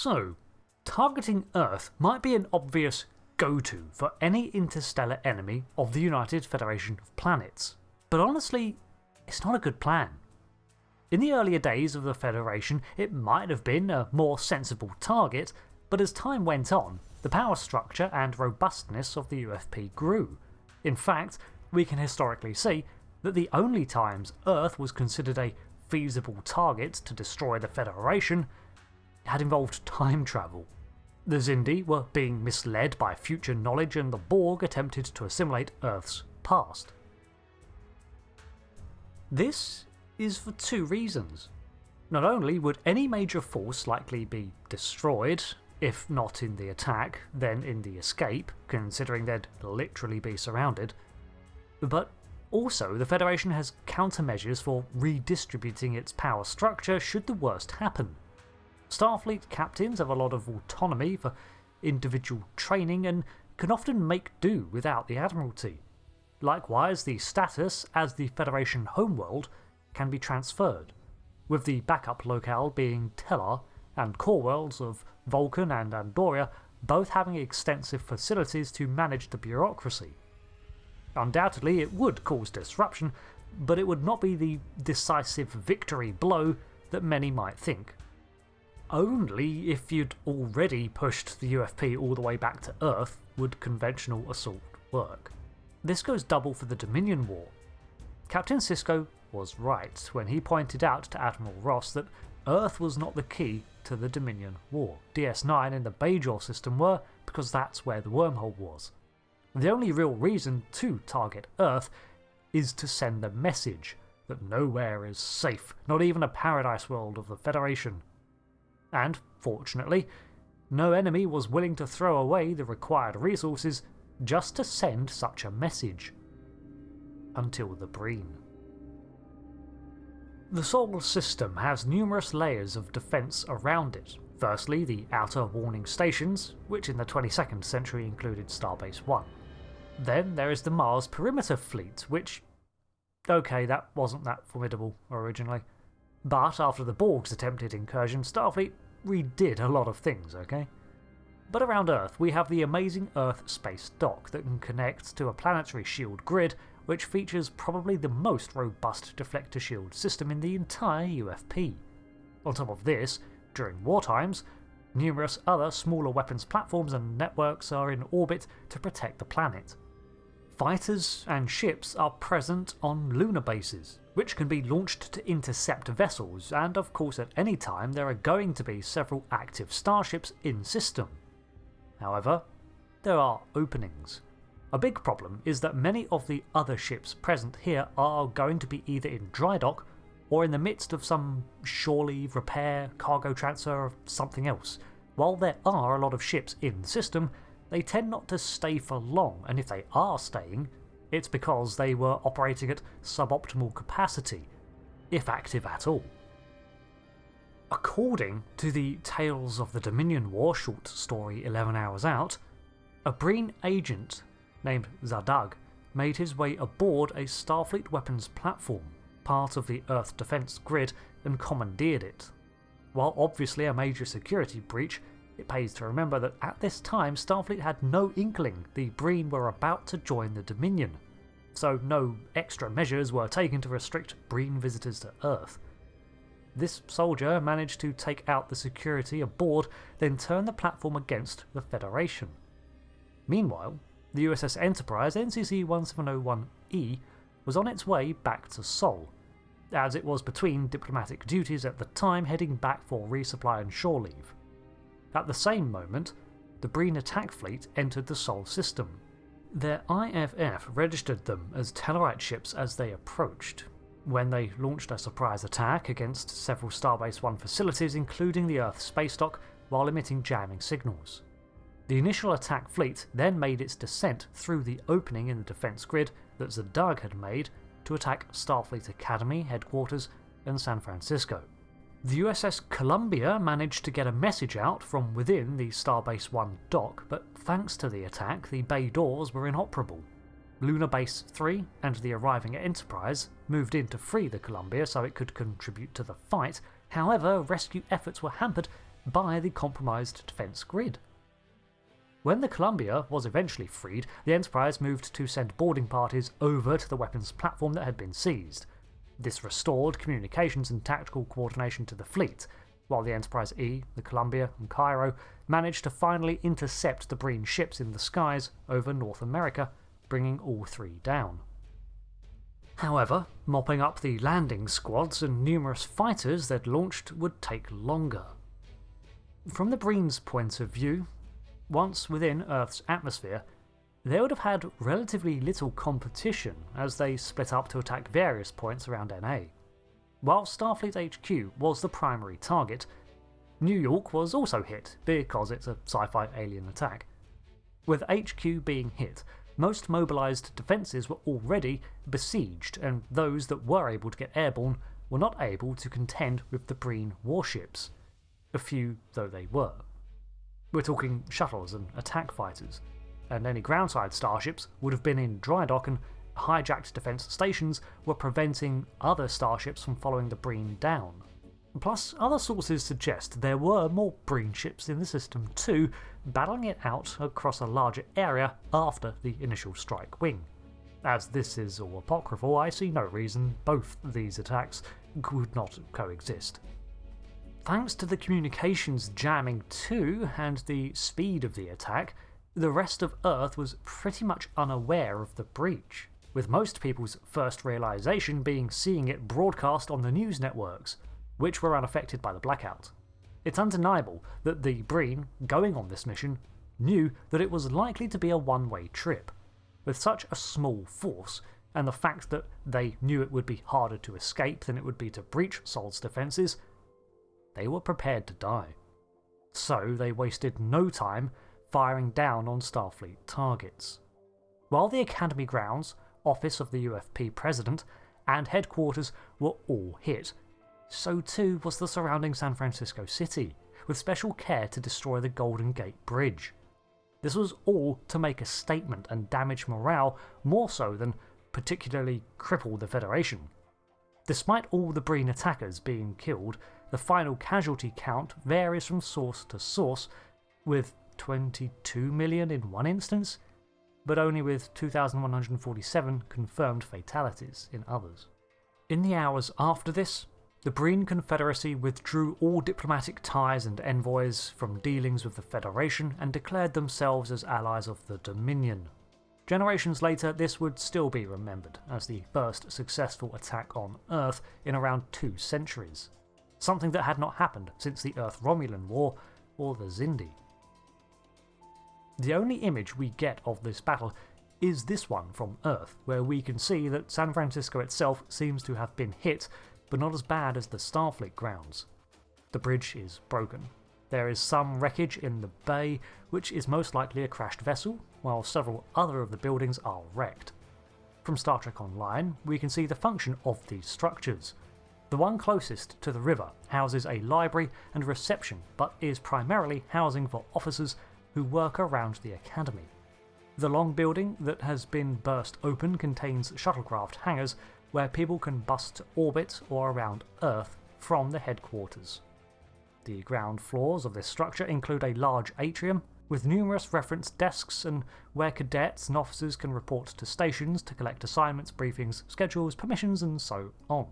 So, targeting Earth might be an obvious go-to for any interstellar enemy of the United Federation of Planets, but honestly, it's not a good plan. In the earlier days of the Federation, it might have been a more sensible target, but as time went on, the power structure and robustness of the UFP grew. In fact, we can historically see that the only times Earth was considered a feasible target to destroy the Federation had involved time travel. The Xindi were being misled by future knowledge and the Borg attempted to assimilate Earth's past. This is for two reasons. Not only would any major force likely be destroyed, if not in the attack, then in the escape, considering they'd literally be surrounded, but also the Federation has countermeasures for redistributing its power structure should the worst happen. Starfleet captains have a lot of autonomy for individual training and can often make do without the Admiralty. Likewise, the status as the Federation homeworld can be transferred, with the backup locale being Tellar and core worlds of Vulcan and Andoria both having extensive facilities to manage the bureaucracy. Undoubtedly it would cause disruption, but it would not be the decisive victory blow that many might think. Only if you'd already pushed the UFP all the way back to Earth would conventional assault work. This goes double for the Dominion War. Captain Sisko was right when he pointed out to Admiral Ross that Earth was not the key to the Dominion War. DS9 and the Bajor system were, because that's where the wormhole was. The only real reason to target Earth is to send the message that nowhere is safe, not even a paradise world of the Federation. And, fortunately, no enemy was willing to throw away the required resources just to send such a message. Until the Breen. The Solar System has numerous layers of defence around it. Firstly, the outer warning stations, which in the 22nd century included Starbase 1. Then there is the Mars Perimeter Fleet, which... okay, that wasn't that formidable originally. But after the Borg's attempted incursion, Starfleet redid a lot of things, okay? But around Earth, we have the amazing Earth Space Dock that can connect to a planetary shield grid, which features probably the most robust deflector shield system in the entire UFP. On top of this, during war times, numerous other smaller weapons platforms and networks are in orbit to protect the planet. Fighters and ships are present on lunar bases, which can be launched to intercept vessels, and of course at any time there are going to be several active starships in system. However, there are openings. A big problem is that many of the other ships present here are going to be either in dry dock or in the midst of some shore leave, repair, cargo transfer, or something else. While there are a lot of ships in the system, they tend not to stay for long, and if they are staying, it's because they were operating at suboptimal capacity, if active at all. According to the Tales of the Dominion War short story 11 Hours Out, a Breen agent named Zadag made his way aboard a Starfleet weapons platform, part of the Earth defense grid, and commandeered it. While obviously a major security breach, it pays to remember that at this time Starfleet had no inkling the Breen were about to join the Dominion, so no extra measures were taken to restrict Breen visitors to Earth. This soldier managed to take out the security aboard, then turn the platform against the Federation. Meanwhile, the USS Enterprise NCC-1701E was on its way back to Sol, as it was between diplomatic duties at the time heading back for resupply and shore leave. At the same moment, the Breen attack fleet entered the Sol system. Their IFF registered them as Tellarite ships as they approached, when they launched a surprise attack against several Starbase 1 facilities including the Earth space dock while emitting jamming signals. The initial attack fleet then made its descent through the opening in the defense grid that Zadag had made to attack Starfleet Academy, headquarters, and San Francisco. The USS Columbia managed to get a message out from within the Starbase 1 dock, but thanks to the attack, the bay doors were inoperable. Lunar Base 3 and the arriving Enterprise moved in to free the Columbia so it could contribute to the fight. However, rescue efforts were hampered by the compromised defence grid. When the Columbia was eventually freed, the Enterprise moved to send boarding parties over to the weapons platform that had been seized. This restored communications and tactical coordination to the fleet, while the Enterprise E, the Columbia, and Cairo managed to finally intercept the Breen ships in the skies over North America, bringing all three down. However, mopping up the landing squads and numerous fighters they'd launched would take longer. From the Breen's point of view, once within Earth's atmosphere, they would have had relatively little competition as they split up to attack various points around NA. While Starfleet HQ was the primary target, New York was also hit because it's a sci-fi alien attack. With HQ being hit, most mobilised defences were already besieged, and those that were able to get airborne were not able to contend with the Breen warships, a few though they were. We're talking shuttles and attack fighters, and any groundside starships would have been in dry dock, and hijacked defence stations were preventing other starships from following the Breen down. Plus, other sources suggest there were more Breen ships in the system too, battling it out across a larger area after the initial strike wing. As this is all apocryphal, I see no reason both these attacks could not coexist. Thanks to the communications jamming too, and the speed of the attack, the rest of Earth was pretty much unaware of the breach, with most people's first realisation being seeing it broadcast on the news networks, which were unaffected by the blackout. It's undeniable that the Breen, going on this mission, knew that it was likely to be a one-way trip. With such a small force, and the fact that they knew it would be harder to escape than it would be to breach Sol's defences, they were prepared to die. So they wasted no time firing down on Starfleet targets. While the Academy grounds, office of the UFP president, and headquarters were all hit, so too was the surrounding San Francisco city, with special care to destroy the Golden Gate Bridge. This was all to make a statement and damage morale more so than particularly cripple the Federation. Despite all the Breen attackers being killed, the final casualty count varies from source to source, with 22 million in one instance, but only with 2,147 confirmed fatalities in others. In the hours after this, the Breen Confederacy withdrew all diplomatic ties and envoys from dealings with the Federation and declared themselves as allies of the Dominion. Generations later, this would still be remembered as the first successful attack on Earth in around 2 centuries, something that had not happened since the Earth-Romulan War or the Xindi. The only image we get of this battle is this one from Earth, where we can see that San Francisco itself seems to have been hit, but not as bad as the Starfleet grounds. The bridge is broken. There is some wreckage in the bay, which is most likely a crashed vessel, while several other of the buildings are wrecked. From Star Trek Online, we can see the function of these structures. The one closest to the river houses a library and reception, but is primarily housing for officers who work around the Academy. The long building that has been burst open contains shuttlecraft hangars where people can bus to orbit or around Earth from the headquarters. The ground floors of this structure include a large atrium with numerous reference desks and where cadets and officers can report to stations to collect assignments, briefings, schedules, permissions and so on.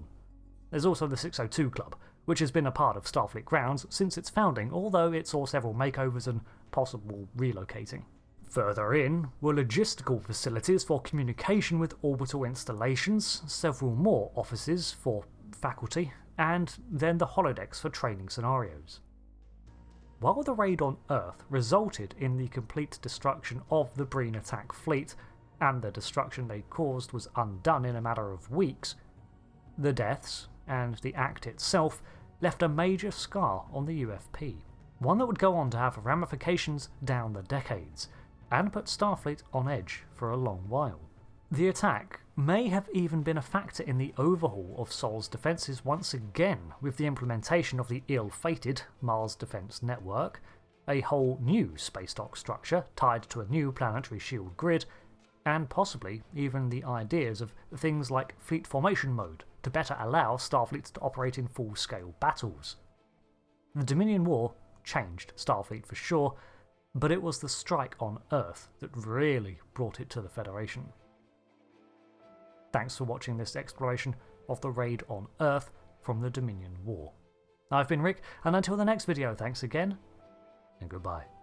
There's also the 602 Club, which has been a part of Starfleet grounds since its founding, although it saw several makeovers and possible relocating. Further in were logistical facilities for communication with orbital installations, several more offices for faculty, and then the holodecks for training scenarios. While the raid on Earth resulted in the complete destruction of the Breen attack fleet, and the destruction they caused was undone in a matter of weeks, the deaths, and the act itself, left a major scar on the UFP, one that would go on to have ramifications down the decades, and put Starfleet on edge for a long while. The attack may have even been a factor in the overhaul of Sol's defences once again, with the implementation of the ill-fated Mars Defence Network, a whole new space dock structure tied to a new planetary shield grid, and possibly even the ideas of things like fleet formation mode to better allow Starfleet to operate in full-scale battles. The Dominion War changed Starfleet for sure, but it was the strike on Earth that really brought it to the Federation. Thanks for watching this exploration of the raid on Earth from the Dominion War. I've been Rick, and until the next video, thanks again, and goodbye.